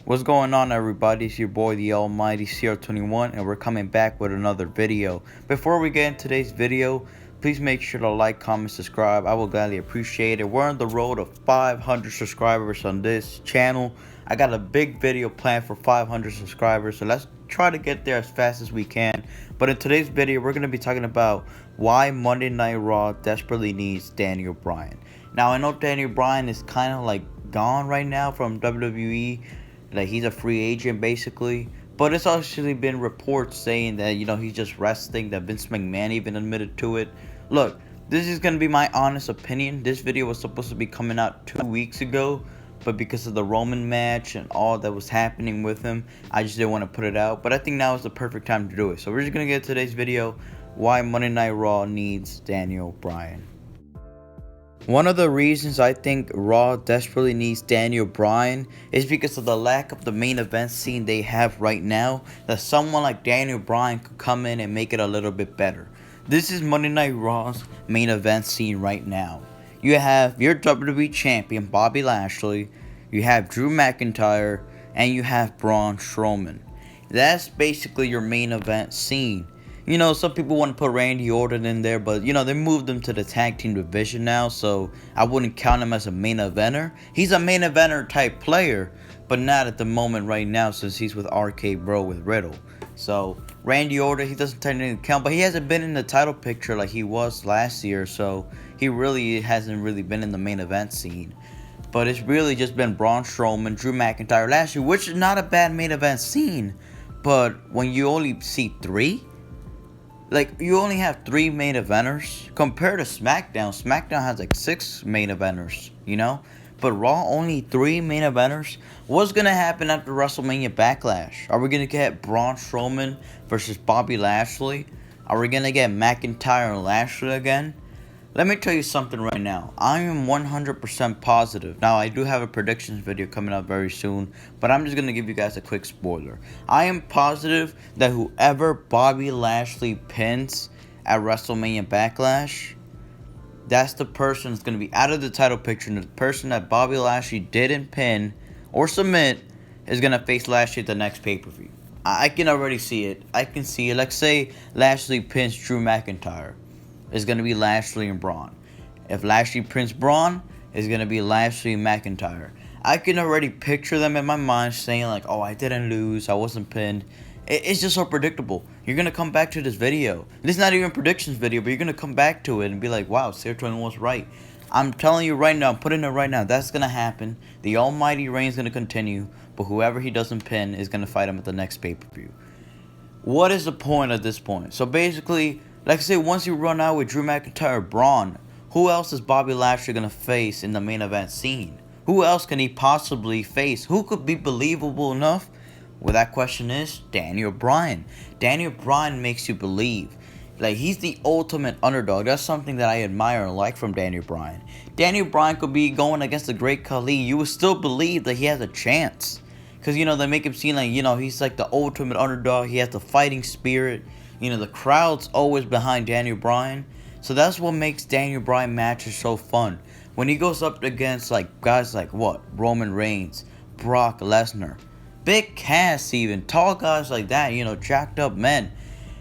What's going on, everybody? It's your boy the almighty CR21, and we're coming back with another video. Before we get into today's video, please make sure to like, comment, subscribe. I will gladly appreciate it. We're on the road to 500 subscribers on this channel. I got a big video planned for 500 subscribers, so let's try to get there as fast as we can. But in today's video, we're going to be talking about why Monday Night Raw desperately needs Daniel Bryan. Now, I know Daniel Bryan is kind of like gone right now from WWE. Like, he's a free agent basically, but it's actually been reports saying that, he's just resting, that Vince McMahon even admitted to it. Look, this is gonna be my honest opinion. This video was supposed to be coming out 2 weeks ago, but because of the Roman match and all that was happening with him, I just didn't want to put it out. But I think now is the perfect time to do it. So we're just gonna get to today's video: why Monday Night Raw needs Daniel Bryan. One of the reasons I think Raw desperately needs Daniel Bryan is because of the lack of the main event scene they have right now, that someone like Daniel Bryan could come in and make it a little bit better. This is Monday Night Raw's main event scene right now. You have your WWE Champion Bobby Lashley, you have Drew McIntyre, and you have Braun Strowman. That's basically your main event scene. Some people want to put Randy Orton in there, but, they moved him to the tag team division now, so I wouldn't count him as a main eventer. He's a main eventer type player, but not at the moment right now since he's with RK Bro with Riddle. So, Randy Orton, he doesn't technically count, but he hasn't been in the title picture like he was last year, so he really hasn't really been in the main event scene. But it's really just been Braun Strowman, Drew McIntyre, Lashley, which is not a bad main event scene, but when you only see three, like, you only have 3 main eventers compared to SmackDown. SmackDown has like 6 main eventers, But Raw only 3 main eventers. What's gonna happen after WrestleMania Backlash? Are we gonna get Braun Strowman versus Bobby Lashley? Are we gonna get McIntyre and Lashley again? Let me tell you something right now. I am 100% positive. Now, I do have a predictions video coming up very soon, but I'm just going to give you guys a quick spoiler. I am positive that whoever Bobby Lashley pins at WrestleMania Backlash, that's the person that's going to be out of the title picture, and the person that Bobby Lashley didn't pin or submit is going to face Lashley at the next pay-per-view. I can already see it. I can see it. Like, say Lashley pins Drew McIntyre. It's going to be Lashley and Braun. If Lashley pins Braun, it's going to be Lashley and McIntyre. I can already picture them in my mind saying like, oh, I didn't lose, I wasn't pinned. It's just so predictable. You're going to come back to this video. This is not even a predictions video, but you're going to come back to it and be like, wow, Sarah21 was right. I'm telling you right now, I'm putting it right now, that's going to happen. The almighty reign is going to continue, but whoever he doesn't pin is going to fight him at the next pay-per-view. What is the point at this point? So basically, like I say, once you run out with Drew McIntyre, Braun, who else is Bobby Lashley going to face in the main event scene? Who else can he possibly face? Who could be believable enough? Well, that question is Daniel Bryan. Daniel Bryan makes you believe. Like, he's the ultimate underdog. That's something that I admire and like from Daniel Bryan. Daniel Bryan could be going against the Great Khali. You would still believe that he has a chance. Because, they make him seem like, he's like the ultimate underdog. He has the fighting spirit. The crowd's always behind Daniel Bryan. So that's what makes Daniel Bryan matches so fun. When he goes up against like guys like Roman Reigns, Brock Lesnar, Big Cass even, tall guys like that, jacked up men.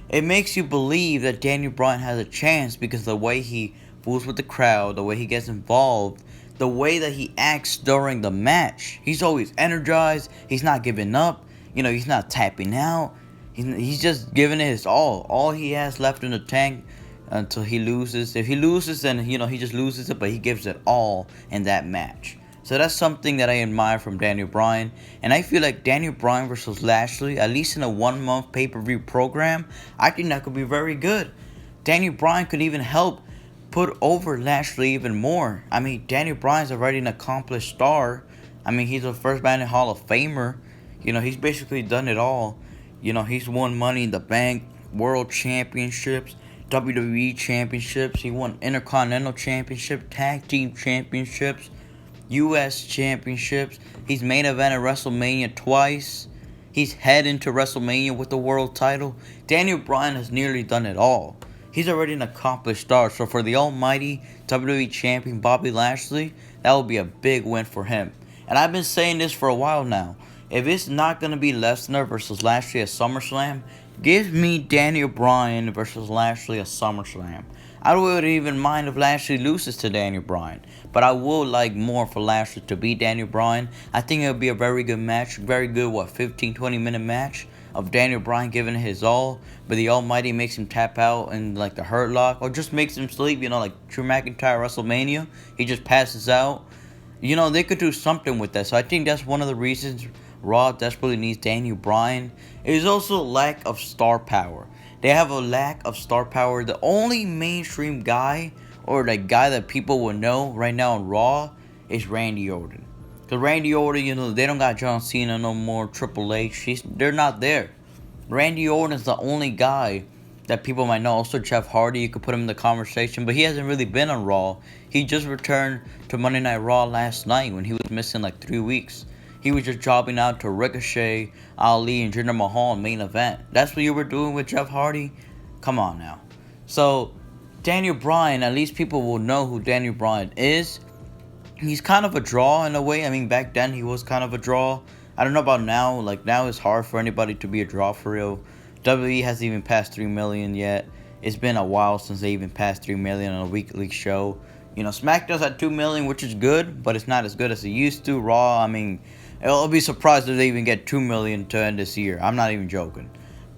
It makes you believe that Daniel Bryan has a chance because of the way he fools with the crowd, the way he gets involved, the way that he acts during the match. He's always energized. He's not giving up. He's not tapping out. He's just giving it his all. All he has left in the tank until he loses. If he loses, then, he just loses it, but he gives it all in that match. So that's something that I admire from Daniel Bryan. And I feel like Daniel Bryan versus Lashley, at least in a 1-month pay-per-view program, I think that could be very good. Daniel Bryan could even help put over Lashley even more. I mean, Daniel Bryan's already an accomplished star. I mean, he's a first ballot Hall of Famer. He's basically done it all. He's won Money in the Bank, World Championships, WWE Championships. He won Intercontinental Championship, Tag Team Championships, U.S. Championships. He's main event at WrestleMania twice. He's heading to WrestleMania with the world title. Daniel Bryan has nearly done it all. He's already an accomplished star. So for the almighty WWE Champion Bobby Lashley, that will be a big win for him. And I've been saying this for a while now. if it's not going to be Lesnar versus Lashley at SummerSlam, give me Daniel Bryan versus Lashley at SummerSlam. I wouldn't even mind if Lashley loses to Daniel Bryan, but I would like more for Lashley to beat Daniel Bryan. I think it would be a very good match, very good, 15-20 minute match of Daniel Bryan giving it his all, but the Almighty makes him tap out in like the Hurt Lock, or just makes him sleep, like Drew McIntyre WrestleMania. He just passes out. They could do something with that. So I think that's one of the reasons Raw desperately needs Daniel Bryan. It is also lack of star power. They have a lack of star power. The only mainstream guy, or the guy that people will know right now on Raw, is Randy Orton. Because Randy Orton, they don't got John Cena no more, Triple H. They're not there. Randy Orton is the only guy that people might know. Also Jeff Hardy, you could put him in the conversation, but he hasn't really been on Raw. He just returned to Monday Night Raw last night when he was missing like 3 weeks. He was just jobbing out to Ricochet, Ali, and Jinder Mahal in main event. That's what you were doing with Jeff Hardy? Come on now. So, Daniel Bryan, at least people will know who Daniel Bryan is. He's kind of a draw in a way. I mean, back then he was kind of a draw. I don't know about now. Like, now it's hard for anybody to be a draw for real. WWE hasn't even passed 3 million yet. It's been a while since they even passed 3 million on a weekly show. SmackDown's at 2 million, which is good, but it's not as good as it used to. Raw, I mean, I'll be surprised if they even get 2 million to end this year. I'm not even joking.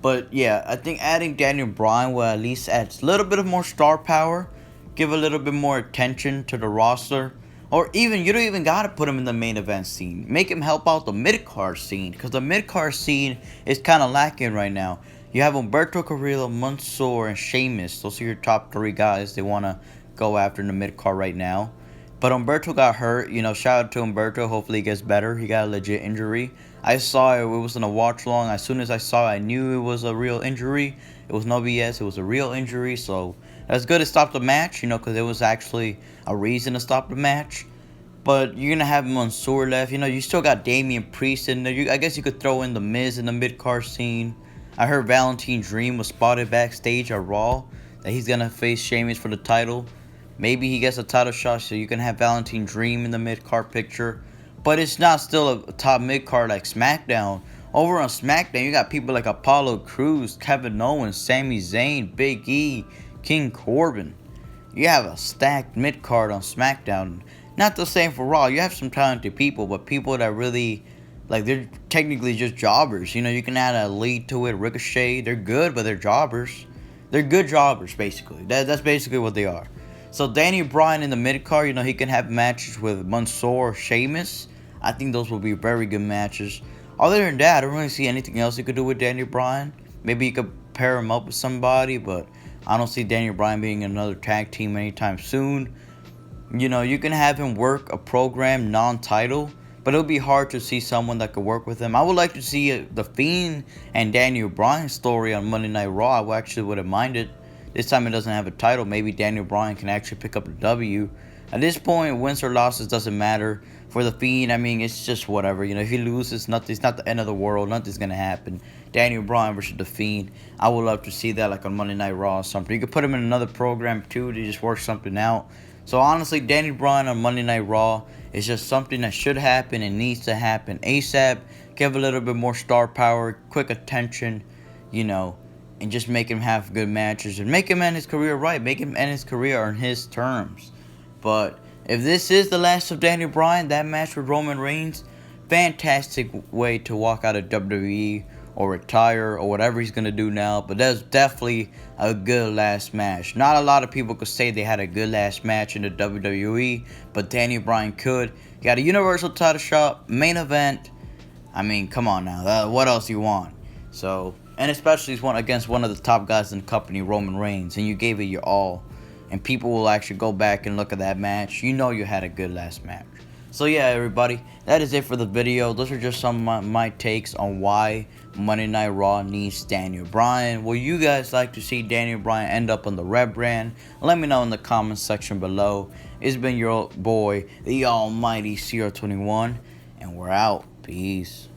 But yeah, I think adding Daniel Bryan will at least add a little bit of more star power, give a little bit more attention to the roster. Or even, you don't even got to put him in the main event scene. Make him help out the mid-card scene, because the mid-card scene is kind of lacking right now. You have Humberto Carrillo, Mansoor, and Sheamus. Those are your top 3 guys they want to go after in the mid-card right now. But Humberto got hurt. Shout out to Humberto. Hopefully he gets better. He got a legit injury. I saw it. It wasn't a watch-along. As soon as I saw it, I knew it was a real injury. It was no BS. It was a real injury. So that's good to stop the match, because it was actually a reason to stop the match. But you're going to have Mansoor left. You still got Damian Priest in there. I guess you could throw in The Miz in the mid-card scene. I heard Velveteen Dream was spotted backstage at Raw, that he's going to face Sheamus for the title. Maybe he gets a title shot, so you can have Velveteen Dream in the mid-card picture. But it's not still a top mid-card like SmackDown. Over on SmackDown, you got people like Apollo Crews, Kevin Owens, Sami Zayn, Big E, King Corbin. You have a stacked mid-card on SmackDown. Not the same for Raw. You have some talented people, but people that really, they're technically just jobbers. You can add a lead to it. Ricochet, they're good, but they're jobbers. They're good jobbers, basically. That's basically what they are. So Daniel Bryan in the mid-card, he can have matches with Mansoor or Sheamus. I think those will be very good matches. Other than that, I don't really see anything else you could do with Daniel Bryan. Maybe you could pair him up with somebody, but I don't see Daniel Bryan being in another tag team anytime soon. You can have him work a program non-title, but it'll be hard to see someone that could work with him. I would like to see The Fiend and Daniel Bryan's story on Monday Night Raw. I actually wouldn't mind it. This time it doesn't have a title. Maybe Daniel Bryan can actually pick up the W. At this point, wins or losses doesn't matter. For The Fiend, I mean, it's just whatever. If he loses, it's not the end of the world. Nothing's going to happen. Daniel Bryan versus The Fiend. I would love to see that like on Monday Night Raw or something. You could put him in another program too to just work something out. So honestly, Daniel Bryan on Monday Night Raw is just something that should happen and needs to happen ASAP. Give a little bit more star power, quick attention, and just make him have good matches and make him end his career right. Make him end his career on his terms. But if this is the last of Daniel Bryan, that match with Roman Reigns, fantastic way to walk out of WWE or retire or whatever he's going to do now. But that's definitely a good last match. Not a lot of people could say they had a good last match in the WWE, but Daniel Bryan could. You got a Universal title shot, main event. I mean, come on now. What else you want? So, and especially against one of the top guys in the company, Roman Reigns, and you gave it your all. And people will actually go back and look at that match. You had a good last match. So yeah, everybody, that is it for the video. Those are just some of my takes on why Monday Night Raw needs Daniel Bryan. Will you guys like to see Daniel Bryan end up on the Red brand? Let me know in the comments section below. It's been your boy, the almighty CR21, and we're out. Peace.